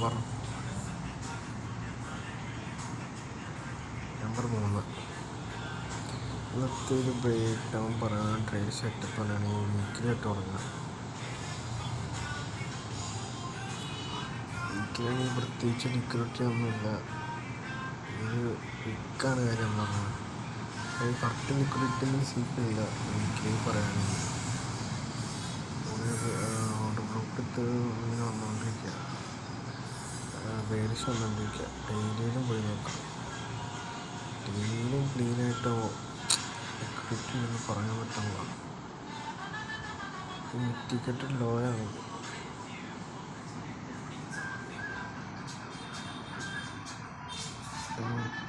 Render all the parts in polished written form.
Number 3. ഇന്നത്തെ ഒരു break down പറയാൻ ട്രേഡ് സെറ്റപ്പ് പറയുകയാണെങ്കിൽ വീക്കിലായിട്ട് തുടങ്ങുക. വീക്കിലാണെങ്കിൽ പ്രത്യേകിച്ച് ലിക്വിഡിറ്റി ഒന്നുമില്ല. ഒരു വിക്കാണ് കാര്യം പറഞ്ഞത്. അത് കറക്റ്റ് ലിക്വിഡിറ്റി സീപ്പില്ല വീക്കിലി പറയുകയാണെങ്കിൽ. ഓർഡർ ബ്ലോക്ക് എടുത്ത് ഇങ്ങനെ വന്നുകൊണ്ടിരിക്കുക, ബേരിഷ് വന്നുകൊണ്ടിരിക്കുക. ഡെയിലിയിലും പോയി നോക്കാം. ഡെയിലിയും ക്ലീനായിട്ടോ ലിക്വിഡിറ്റി ഉണ്ടെന്ന് പറയാൻ പറ്റുന്നില്ല. ടിക്കറ്റ് ലോ ആണ്.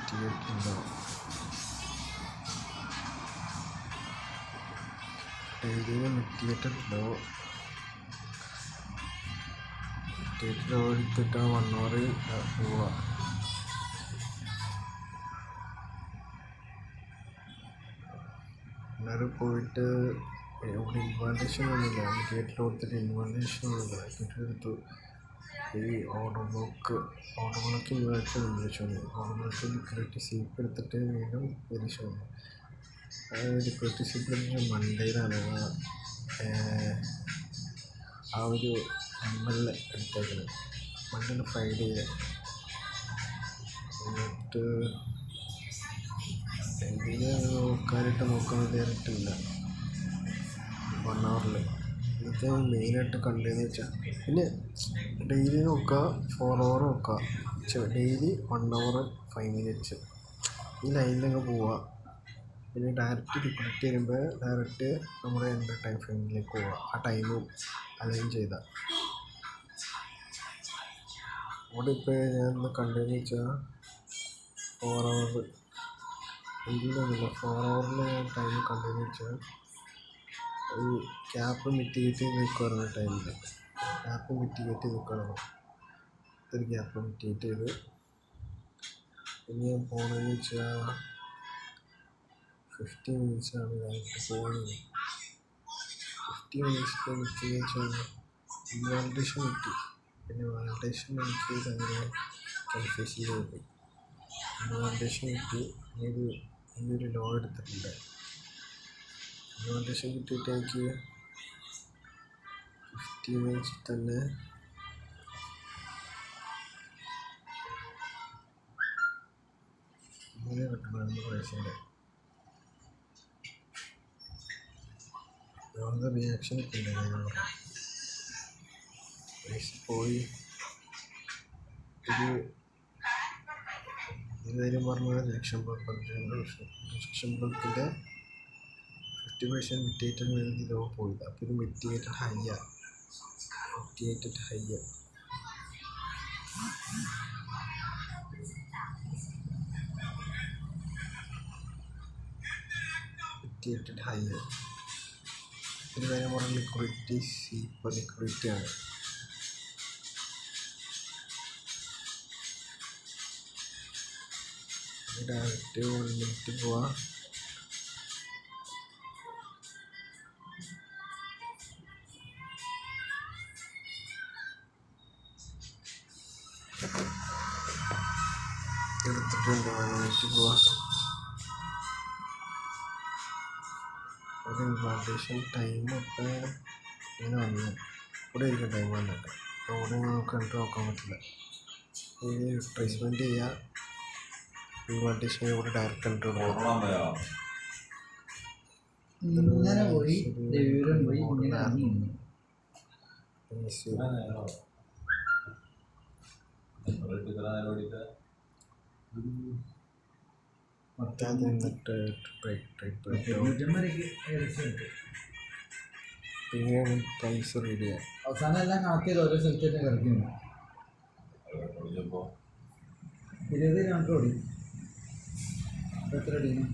ടിക്കറ്റ് ഉണ്ടാവും. ഡെയിലിയും ടിക്കറ്റ് ലോ എടുത്തിട്ട് 1 hour പോവുക. എല്ലാവരും പോയിട്ട് ഇവിടെ ഇൻവാൻറ്റേഷൻ ഒന്നുമില്ല. ടിക്കറ്റിൽ കൊടുത്തിട്ട് ഇൻവാൻറ്റേഷൻ ഒന്നുമില്ല. ടിക്കറ്റ് എടുത്തു. ഈ ഓർഡർ ബ്ലോക്ക് ഇൻവാൻറ്റേഷൻ ഉപയോഗിച്ചു. ഓർഡർ ബ്ലോക്ക് ലിക്വിഡിറ്റി സീപ്പ് എടുത്തിട്ട് വീണ്ടും ഉപയോഗിച്ചു. ലിക്വിഡിറ്റി സീപ്പ് എടുത്തിട്ട് മൺഡേയിലാണ് ആ ഒരു ML എടുത്തേക്കുന്നത്. മൺഡേ ഫ്രൈഡേയിൽ. എന്നിട്ട് ഡെയിലി നോക്കാൻ നേരിട്ടില്ല 1 hour. ഇന്നത്തെ മെയിനായിട്ട് കണ്ടതെന്ന് വെച്ചാൽ പിന്നെ ഡെയിലി നോക്കുക, 4 hour നോക്കുക. ഡെയിലി 1 hour 5 minutes ഈ ലൈനിലങ്ങ് പോവുക. പിന്നെ ഡയറക്റ്റ് ലിക്വിഡിറ്റി വരുമ്പോൾ ഡയറക്റ്റ് നമ്മുടെ എൻ്റെ ടൈം ഫ്രെയിമിലേക്ക് പോവുക. ആ ടൈമും അലൈൻ ചെയ്താൽ അവിടെ ഇപ്പോൾ ഞാൻ ഇന്ന് കണ്ടതെന്ന് വെച്ചാൽ 4 hour എങ്കിലൊന്നുമില്ല. 4 hour ഞാൻ ടൈം കണ്ടതെന്ന് വെച്ചാൽ ഈ ക്യാപ്പ് മിറ്റിഗേറ്റ് നിൽക്കുമായിരുന്നു. ടൈമിൽ ക്യാപ്പ് മിറ്റിഗേറ്റ് നിൽക്കണം. ഒരു ക്യാപ്പ് മിറ്റിഗേറ്റ് ചെയ്ത് പിന്നെ ഞാൻ പോകണമെന്ന് വെച്ചാൽ 15 minutes ആണ് ഞാനിട്ട് പോകുന്നത്. 15 minutes മിറ്റിന്ന് വെച്ചാൽ വാലിഡേഷൻ കിട്ടി. പിന്നെ വാലിഡേഷൻ എനിക്ക് ഭയങ്കര കൺഫ്യൂഷനിൽ പോയി. വാലിഡേഷൻ കിട്ടി. ഇതൊരു ലോ എടുത്തിട്ടുണ്ട്. വാലിഡേഷൻ കിട്ടിയിട്ട് എനിക്ക് 15 minutes തന്നെ ഇങ്ങനെ കിട്ടണമായിരുന്നു പൈസയുടെ. ഞങ്ങളുടെ റിയാക്ഷൻ ഒക്കെ ഉണ്ട്. പൈസ പോയി. ഒരു ഇതായാലും പറഞ്ഞാൽ ലക്ഷംബർക്കിൻ്റെ 50% മിറ്റിഗേറ്റഡ് വേണ്ടി ലോ പോയില്ല. അപ്പോൾ ഇത് മിറ്റിഗേറ്റഡ് ഹൈയാണ്. മിറ്റിഗേറ്റഡ് ഹൈ ഒരു കാര്യം പറഞ്ഞാൽ ലിക്വിഡിറ്റി സീപ്പ് ലിക്വിഡിറ്റിയാണ്. ഡയറക്റ്റ് 1 minute പോവാ. എടുത്തിട്ടുണ്ട് 1 minute പോവാ. ഒരു ഇൻവാൻറ്റേഷൻ ടൈം ഇപ്പോൾ ഇങ്ങനെ വന്നു. ഇവിടെ ആയിരിക്കും ടൈം വന്നിട്ട്. അപ്പോൾ ഇവിടെ കണ്ടിട്ട് നോക്കാൻ പറ്റില്ല. ഇത് റിപ്ലേസ്മെൻറ്റ് ചെയ്യുക. ഇൻവാൻറ്റേഷൻ ഇവിടെ ഡയറക്റ്റ് കണ്ടിട്ട് പിന്നെ പൈസ റെഡിയാണ്. അവസാനം എല്ലാം കണക്ട് ചെയ്ത് ഓരോ സ്ഥലത്ത് തന്നെ കളിക്കുന്നു. 20 കിലോമീറ്റർ ഓടി. എത്ര അടിക്കുന്നു?